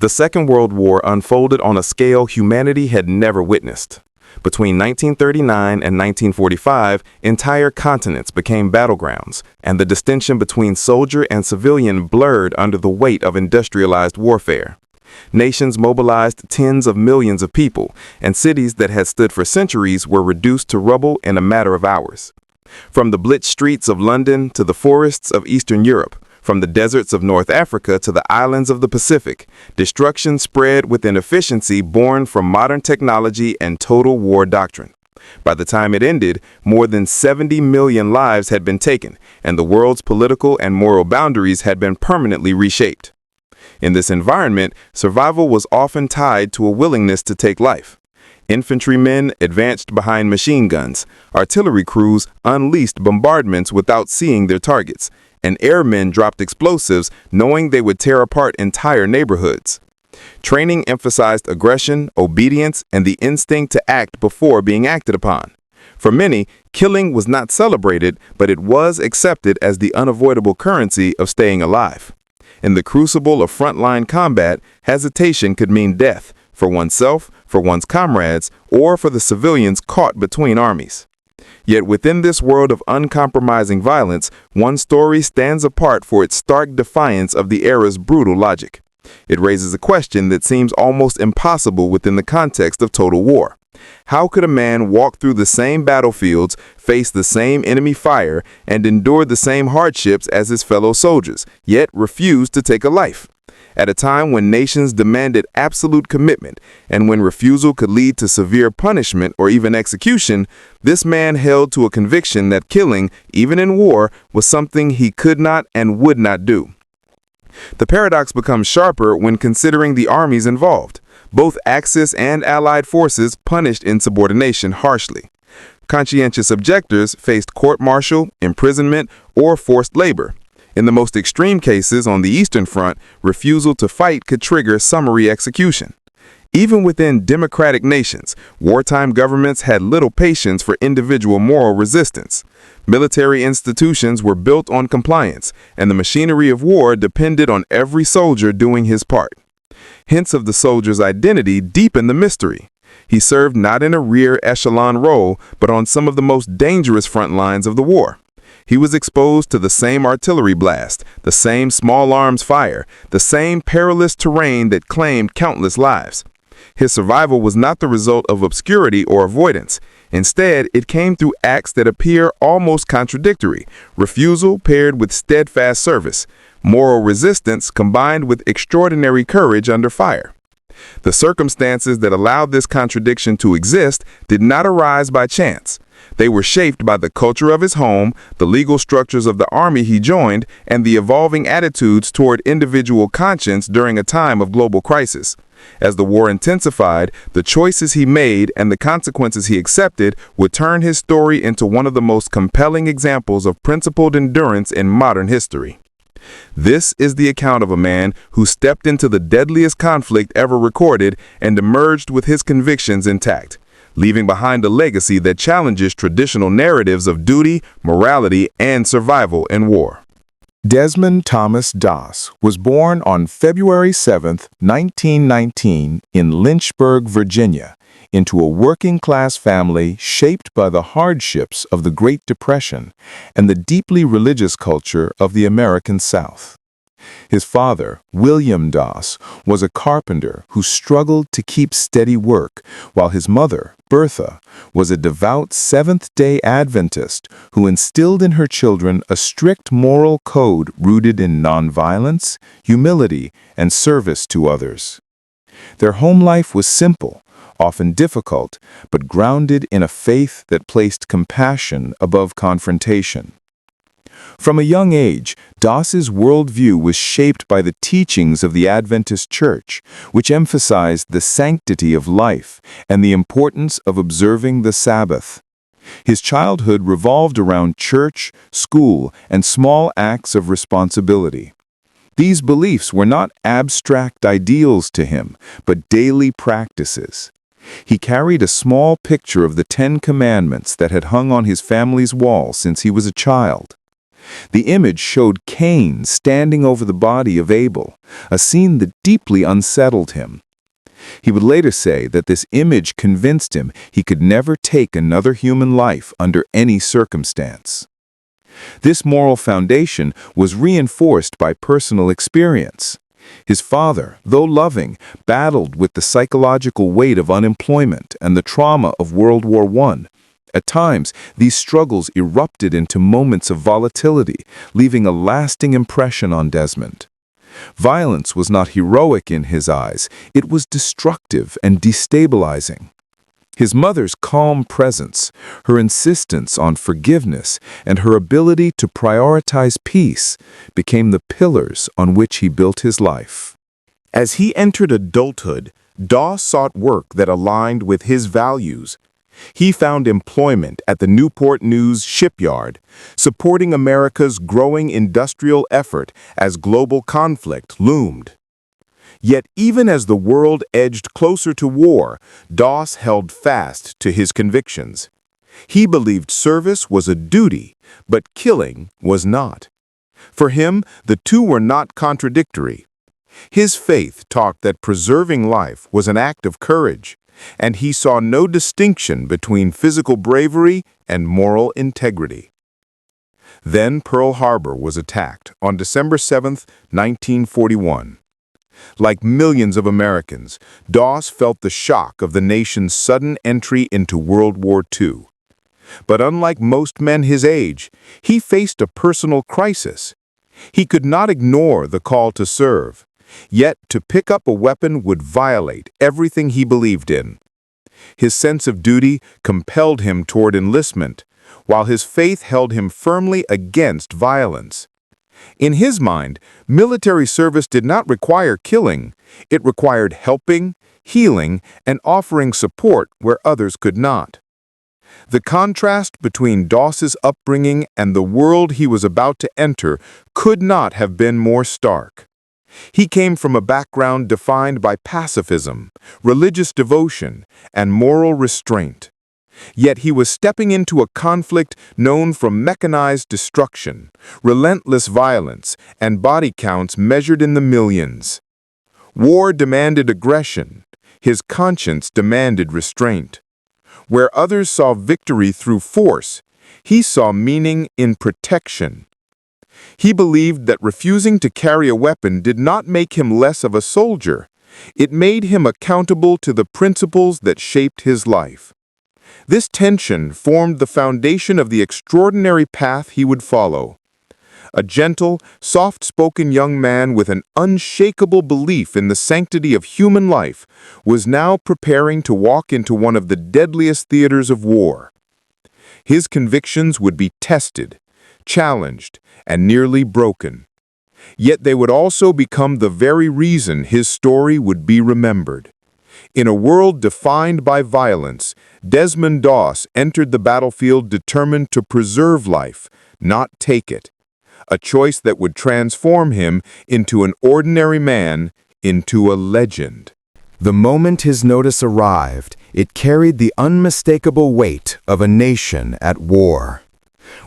The Second World War unfolded on a scale humanity had never witnessed. Between 1939 and 1945, entire continents became battlegrounds, and the distinction between soldier and civilian blurred under the weight of industrialized warfare. Nations mobilized tens of millions of people, and cities that had stood for centuries were reduced to rubble in a matter of hours. From the blitzed streets of London to the forests of Eastern Europe, from the deserts of North Africa to the islands of the Pacific, destruction spread with an efficiency born from modern technology and total war doctrine. By the time it ended, more than 70 million lives had been taken, and the world's political and moral boundaries had been permanently reshaped. In this environment, survival was often tied to a willingness to take life. Infantrymen advanced behind machine guns, artillery crews unleashed bombardments without seeing their targets, and airmen dropped explosives knowing they would tear apart entire neighborhoods. Training emphasized aggression, obedience, and the instinct to act before being acted upon. For many, killing was not celebrated, but it was accepted as the unavoidable currency of staying alive. In the crucible of frontline combat, hesitation could mean death, for oneself, for one's comrades, or for the civilians caught between armies. Yet within this world of uncompromising violence, one story stands apart for its stark defiance of the era's brutal logic. It raises a question that seems almost impossible within the context of total war. How could a man walk through the same battlefields, face the same enemy fire, and endure the same hardships as his fellow soldiers, yet refuse to take a life? At a time when nations demanded absolute commitment, and when refusal could lead to severe punishment or even execution, this man held to a conviction that killing, even in war, was something he could not and would not do. The paradox becomes sharper when considering the armies involved. Both Axis and Allied forces punished insubordination harshly. Conscientious objectors faced court-martial, imprisonment, or forced labor. In the most extreme cases on the Eastern Front, refusal to fight could trigger summary execution. Even within democratic nations, wartime governments had little patience for individual moral resistance. Military institutions were built on compliance, and the machinery of war depended on every soldier doing his part. Hints of the soldier's identity deepen the mystery. He served not in a rear echelon role, but on some of the most dangerous front lines of the war. He was exposed to the same artillery blast, the same small arms fire, the same perilous terrain that claimed countless lives. His survival was not the result of obscurity or avoidance. Instead, it came through acts that appear almost contradictory: refusal paired with steadfast service, moral resistance combined with extraordinary courage under fire. The circumstances that allowed this contradiction to exist did not arise by chance. They were shaped by the culture of his home, the legal structures of the army he joined, and the evolving attitudes toward individual conscience during a time of global crisis. As the war intensified, the choices he made and the consequences he accepted would turn his story into one of the most compelling examples of principled endurance in modern history. This is the account of a man who stepped into the deadliest conflict ever recorded and emerged with his convictions intact, leaving behind a legacy that challenges traditional narratives of duty, morality, and survival in war. Desmond Thomas Doss was born on February 7, 1919, in Lynchburg, Virginia, into a working-class family shaped by the hardships of the Great Depression and the deeply religious culture of the American South. His father, William Doss, was a carpenter who struggled to keep steady work, while his mother, Bertha, was a devout Seventh-day Adventist who instilled in her children a strict moral code rooted in nonviolence, humility, and service to others. Their home life was simple, often difficult, but grounded in a faith that placed compassion above confrontation. From a young age, Doss's worldview was shaped by the teachings of the Adventist Church, which emphasized the sanctity of life and the importance of observing the Sabbath. His childhood revolved around church, school, and small acts of responsibility. These beliefs were not abstract ideals to him, but daily practices. He carried a small picture of the 10 Commandments that had hung on his family's wall since he was a child. The image showed Cain standing over the body of Abel, a scene that deeply unsettled him. He would later say that this image convinced him he could never take another human life under any circumstance. This moral foundation was reinforced by personal experience. His father, though loving, battled with the psychological weight of unemployment and the trauma of World War I. At times, these struggles erupted into moments of volatility, leaving a lasting impression on Desmond. Violence was not heroic in his eyes, it was destructive and destabilizing. His mother's calm presence, her insistence on forgiveness, and her ability to prioritize peace became the pillars on which he built his life. As he entered adulthood, Doss sought work that aligned with his values. He found employment at the Newport News shipyard, supporting America's growing industrial effort as global conflict loomed. Yet even as the world edged closer to war, Doss held fast to his convictions. He believed service was a duty, but killing was not. For him, the two were not contradictory. His faith taught that preserving life was an act of courage, and he saw no distinction between physical bravery and moral integrity. Then Pearl Harbor was attacked on December 7, 1941. Like millions of Americans, Doss felt the shock of the nation's sudden entry into World War II. But unlike most men his age, he faced a personal crisis. He could not ignore the call to serve, yet to pick up a weapon would violate everything he believed in. His sense of duty compelled him toward enlistment, while his faith held him firmly against violence. In his mind, military service did not require killing. It required helping, healing, and offering support where others could not. The contrast between Doss's upbringing and the world he was about to enter could not have been more stark. He came from a background defined by pacifism, religious devotion, and moral restraint. Yet he was stepping into a conflict known for mechanized destruction, relentless violence, and body counts measured in the millions. War demanded aggression. His conscience demanded restraint. Where others saw victory through force, he saw meaning in protection. He believed that refusing to carry a weapon did not make him less of a soldier. It made him accountable to the principles that shaped his life. This tension formed the foundation of the extraordinary path he would follow. A gentle, soft-spoken young man with an unshakable belief in the sanctity of human life was now preparing to walk into one of the deadliest theaters of war. His convictions would be tested, challenged, and nearly broken. Yet they would also become the very reason his story would be remembered. In a world defined by violence, Desmond Doss entered the battlefield determined to preserve life, not take it. A choice that would transform him into an ordinary man, into a legend. The moment his notice arrived, it carried the unmistakable weight of a nation at war.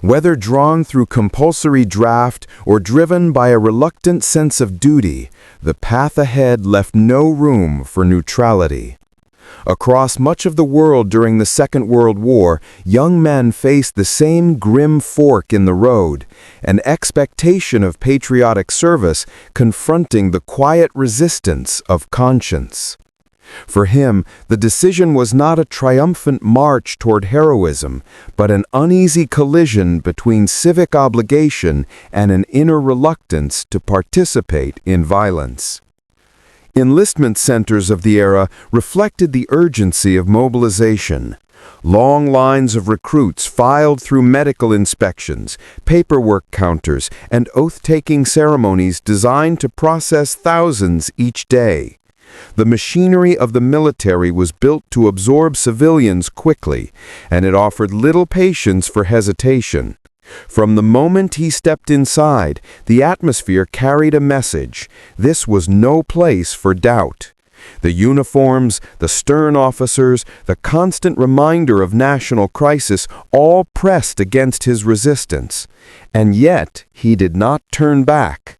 Whether drawn through compulsory draft or driven by a reluctant sense of duty, the path ahead left no room for neutrality. Across much of the world during the Second World War, young men faced the same grim fork in the road, an expectation of patriotic service confronting the quiet resistance of conscience. For him, the decision was not a triumphant march toward heroism, but an uneasy collision between civic obligation and an inner reluctance to participate in violence. Enlistment centers of the era reflected the urgency of mobilization. Long lines of recruits filed through medical inspections, paperwork counters, and oath-taking ceremonies designed to process thousands each day. The machinery of the military was built to absorb civilians quickly, and it offered little patience for hesitation. From the moment he stepped inside, the atmosphere carried a message. This was no place for doubt. The uniforms, the stern officers, the constant reminder of national crisis all pressed against his resistance, and yet he did not turn back.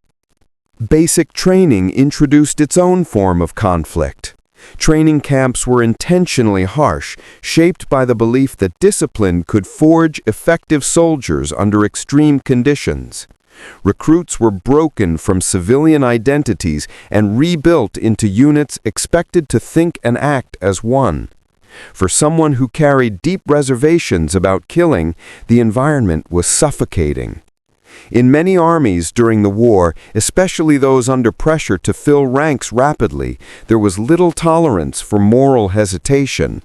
Basic training introduced its own form of conflict. Training camps were intentionally harsh, shaped by the belief that discipline could forge effective soldiers under extreme conditions. Recruits were broken from civilian identities and rebuilt into units expected to think and act as one. For someone who carried deep reservations about killing, the environment was suffocating. In many armies during the war, especially those under pressure to fill ranks rapidly, there was little tolerance for moral hesitation.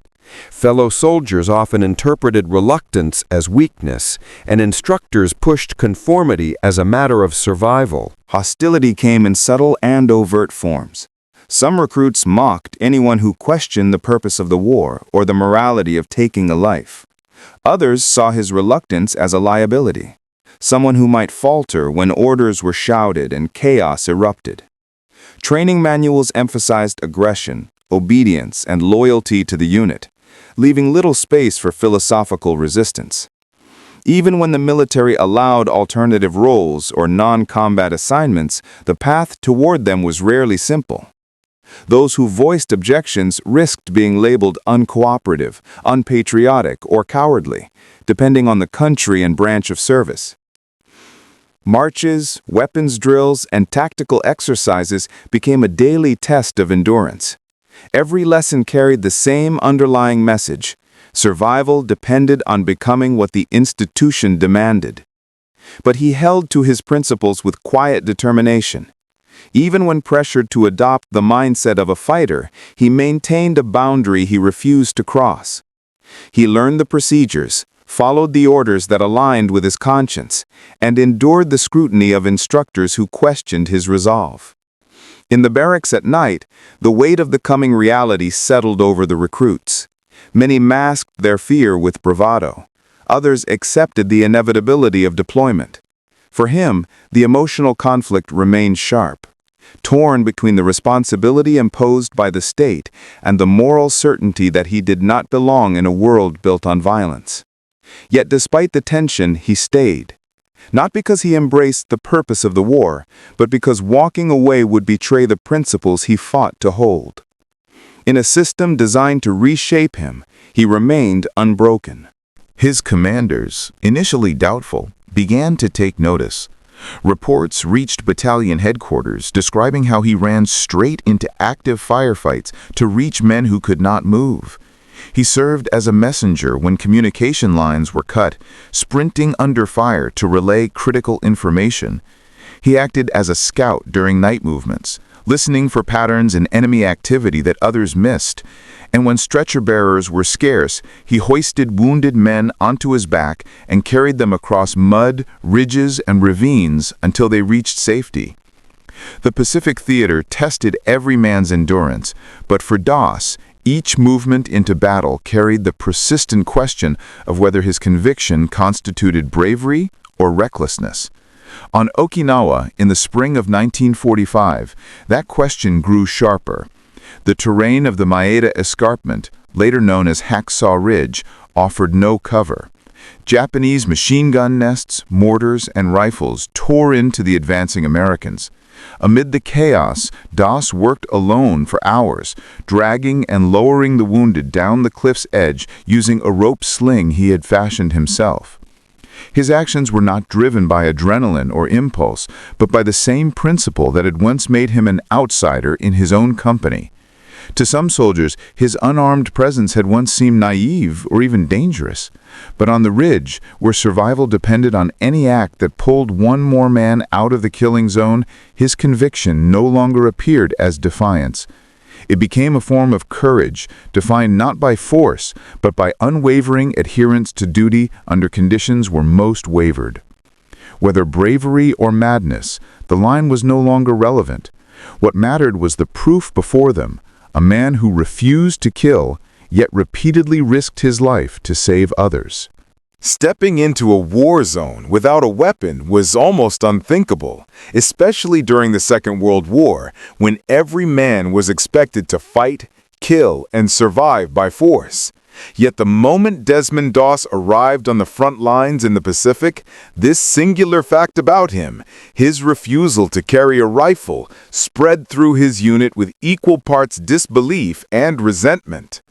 Fellow soldiers often interpreted reluctance as weakness, and instructors pushed conformity as a matter of survival. Hostility came in subtle and overt forms. Some recruits mocked anyone who questioned the purpose of the war or the morality of taking a life. Others saw his reluctance as a liability, someone who might falter when orders were shouted and chaos erupted. Training manuals emphasized aggression, obedience, and loyalty to the unit, leaving little space for philosophical resistance. Even when the military allowed alternative roles or non-combat assignments, the path toward them was rarely simple. Those who voiced objections risked being labeled uncooperative, unpatriotic, or cowardly, depending on the country and branch of service. Marches, weapons drills, and tactical exercises became a daily test of endurance. Every lesson carried the same underlying message: survival depended on becoming what the institution demanded. But he held to his principles with quiet determination. Even when pressured to adopt the mindset of a fighter, he maintained a boundary he refused to cross. He learned the procedures, followed the orders that aligned with his conscience, and endured the scrutiny of instructors who questioned his resolve. In the barracks at night, the weight of the coming reality settled over the recruits. Many masked their fear with bravado. Others accepted the inevitability of deployment. For him, the emotional conflict remained sharp, torn between the responsibility imposed by the state and the moral certainty that he did not belong in a world built on violence. Yet despite the tension, he stayed. Not because he embraced the purpose of the war, but because walking away would betray the principles he fought to hold. In a system designed to reshape him, he remained unbroken. His commanders, initially doubtful, began to take notice. Reports reached battalion headquarters describing how he ran straight into active firefights to reach men who could not move. He served as a messenger when communication lines were cut, sprinting under fire to relay critical information. He acted as a scout during night movements, listening for patterns in enemy activity that others missed. And when stretcher bearers were scarce, he hoisted wounded men onto his back and carried them across mud, ridges, and ravines until they reached safety. The Pacific Theater tested every man's endurance, but for Das, each movement into battle carried the persistent question of whether his conviction constituted bravery or recklessness. On Okinawa, in the spring of 1945, that question grew sharper. The terrain of the Maeda Escarpment, later known as Hacksaw Ridge, offered no cover. Japanese machine gun nests, mortars, and rifles tore into the advancing Americans. Amid the chaos, Das worked alone for hours, dragging and lowering the wounded down the cliff's edge using a rope sling he had fashioned himself. His actions were not driven by adrenaline or impulse, but by the same principle that had once made him an outsider in his own company. To some soldiers, his unarmed presence had once seemed naive or even dangerous. But on the ridge, where survival depended on any act that pulled one more man out of the killing zone, his conviction no longer appeared as defiance. It became a form of courage, defined not by force, but by unwavering adherence to duty under conditions where most wavered. Whether bravery or madness, the line was no longer relevant. What mattered was the proof before them, a man who refused to kill, yet repeatedly risked his life to save others. Stepping into a war zone without a weapon was almost unthinkable, especially during the Second World War, when every man was expected to fight, kill, and survive by force. Yet the moment Desmond Doss arrived on the front lines in the Pacific, this singular fact about him, his refusal to carry a rifle, spread through his unit with equal parts disbelief and resentment.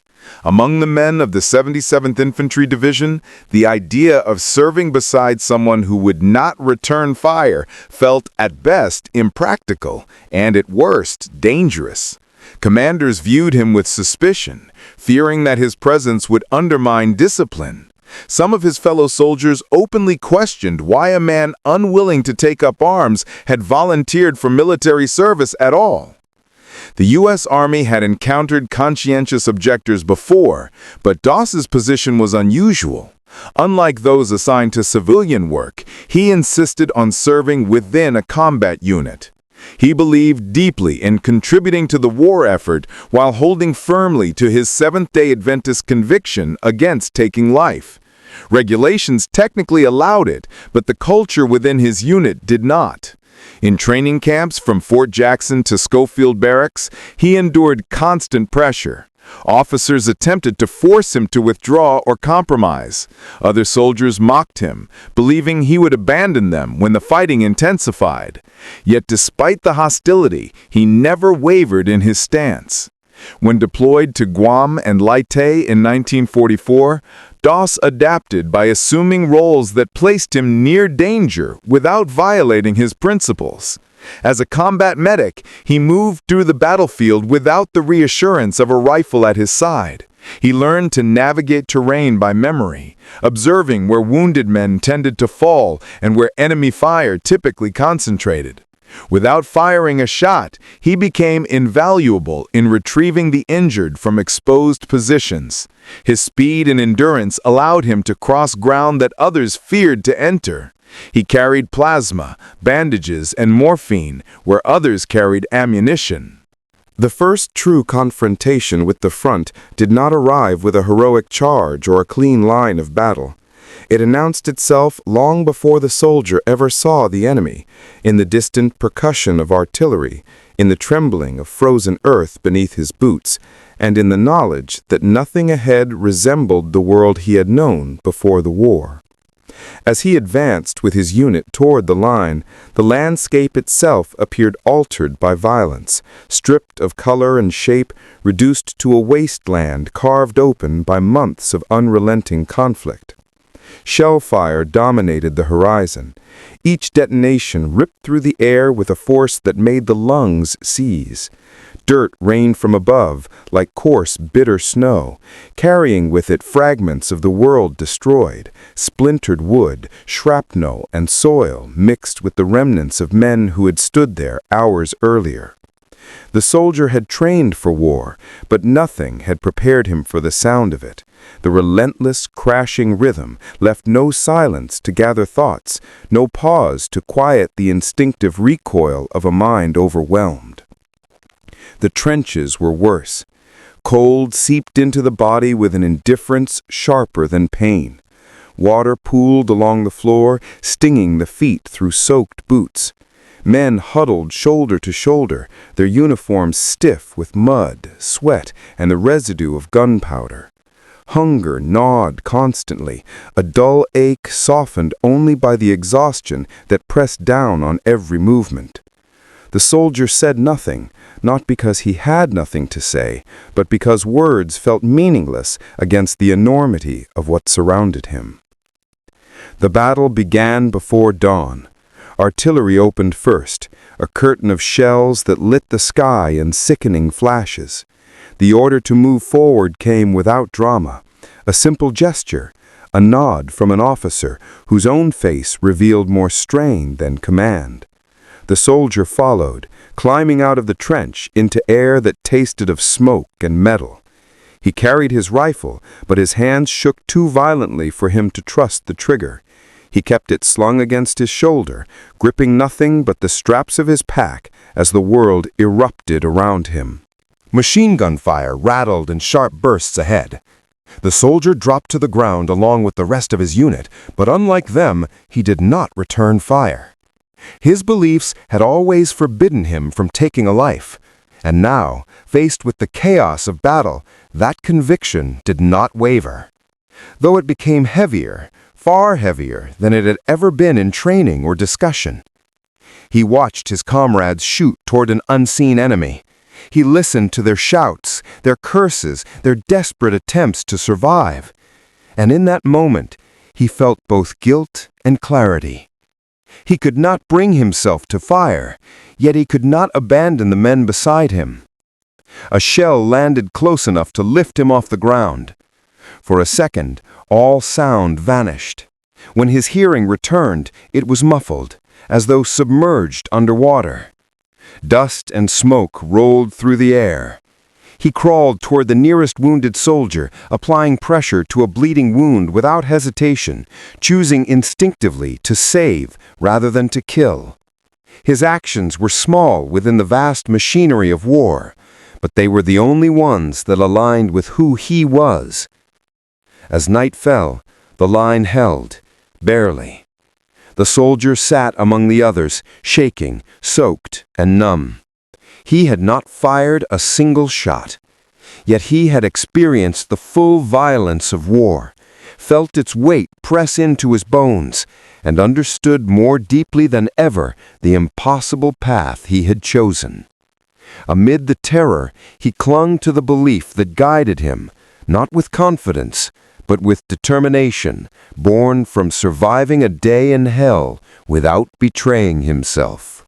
Among the men of the 77th Infantry Division, the idea of serving beside someone who would not return fire felt at best impractical and at worst dangerous. Commanders viewed him with suspicion, fearing that his presence would undermine discipline. Some of his fellow soldiers openly questioned why a man unwilling to take up arms had volunteered for military service at all. The U.S. Army had encountered conscientious objectors before, but Doss's position was unusual. Unlike those assigned to civilian work, he insisted on serving within a combat unit. He believed deeply in contributing to the war effort while holding firmly to his Seventh-day Adventist conviction against taking life. Regulations technically allowed it, but the culture within his unit did not. In training camps from Fort Jackson to Schofield Barracks, he endured constant pressure. Officers attempted to force him to withdraw or compromise. Other soldiers mocked him, believing he would abandon them when the fighting intensified. Yet despite the hostility, he never wavered in his stance. When deployed to Guam and Leyte in 1944, Doss adapted by assuming roles that placed him near danger without violating his principles. As a combat medic, he moved through the battlefield without the reassurance of a rifle at his side. He learned to navigate terrain by memory, observing where wounded men tended to fall and where enemy fire typically concentrated. Without firing a shot, he became invaluable in retrieving the injured from exposed positions. His speed and endurance allowed him to cross ground that others feared to enter. He carried plasma, bandages, and morphine, where others carried ammunition. The first true confrontation with the front did not arrive with a heroic charge or a clean line of battle. It announced itself long before the soldier ever saw the enemy, in the distant percussion of artillery, in the trembling of frozen earth beneath his boots, and in the knowledge that nothing ahead resembled the world he had known before the war. As he advanced with his unit toward the line, the landscape itself appeared altered by violence, stripped of color and shape, reduced to a wasteland carved open by months of unrelenting conflict. Shellfire dominated the horizon. Each detonation ripped through the air with a force that made the lungs seize. Dirt rained from above, like coarse, bitter snow, carrying with it fragments of the world destroyed, splintered wood, shrapnel, and soil mixed with the remnants of men who had stood there hours earlier. The soldier had trained for war, but nothing had prepared him for the sound of it. The relentless, crashing rhythm left no silence to gather thoughts, no pause to quiet the instinctive recoil of a mind overwhelmed. The trenches were worse. Cold seeped into the body with an indifference sharper than pain. Water pooled along the floor, stinging the feet through soaked boots. Men huddled shoulder to shoulder, their uniforms stiff with mud, sweat, and the residue of gunpowder. Hunger gnawed constantly, a dull ache softened only by the exhaustion that pressed down on every movement. The soldier said nothing, not because he had nothing to say, but because words felt meaningless against the enormity of what surrounded him. The battle began before dawn. Artillery opened first, a curtain of shells that lit the sky in sickening flashes. The order to move forward came without drama, a simple gesture, a nod from an officer whose own face revealed more strain than command. The soldier followed, climbing out of the trench into air that tasted of smoke and metal. He carried his rifle, but his hands shook too violently for him to trust the trigger. He kept it slung against his shoulder, gripping nothing but the straps of his pack as the world erupted around him. Machine gun fire rattled in sharp bursts ahead. The soldier dropped to the ground along with the rest of his unit, but unlike them, he did not return fire. His beliefs had always forbidden him from taking a life, and now, faced with the chaos of battle, that conviction did not waver. Though it became heavier, far heavier than it had ever been in training or discussion. He watched his comrades shoot toward an unseen enemy. He listened to their shouts, their curses, their desperate attempts to survive. And in that moment, he felt both guilt and clarity. He could not bring himself to fire, yet he could not abandon the men beside him. A shell landed close enough to lift him off the ground. For a second, all sound vanished. When his hearing returned, it was muffled, as though submerged underwater. Dust and smoke rolled through the air. He crawled toward the nearest wounded soldier, applying pressure to a bleeding wound without hesitation, choosing instinctively to save rather than to kill. His actions were small within the vast machinery of war, but they were the only ones that aligned with who he was. As night fell, the line held, barely. The soldier sat among the others, shaking, soaked, and numb. He had not fired a single shot. Yet he had experienced the full violence of war, felt its weight press into his bones, and understood more deeply than ever the impossible path he had chosen. Amid the terror, he clung to the belief that guided him, not with confidence, but with determination, born from surviving a day in hell without betraying himself.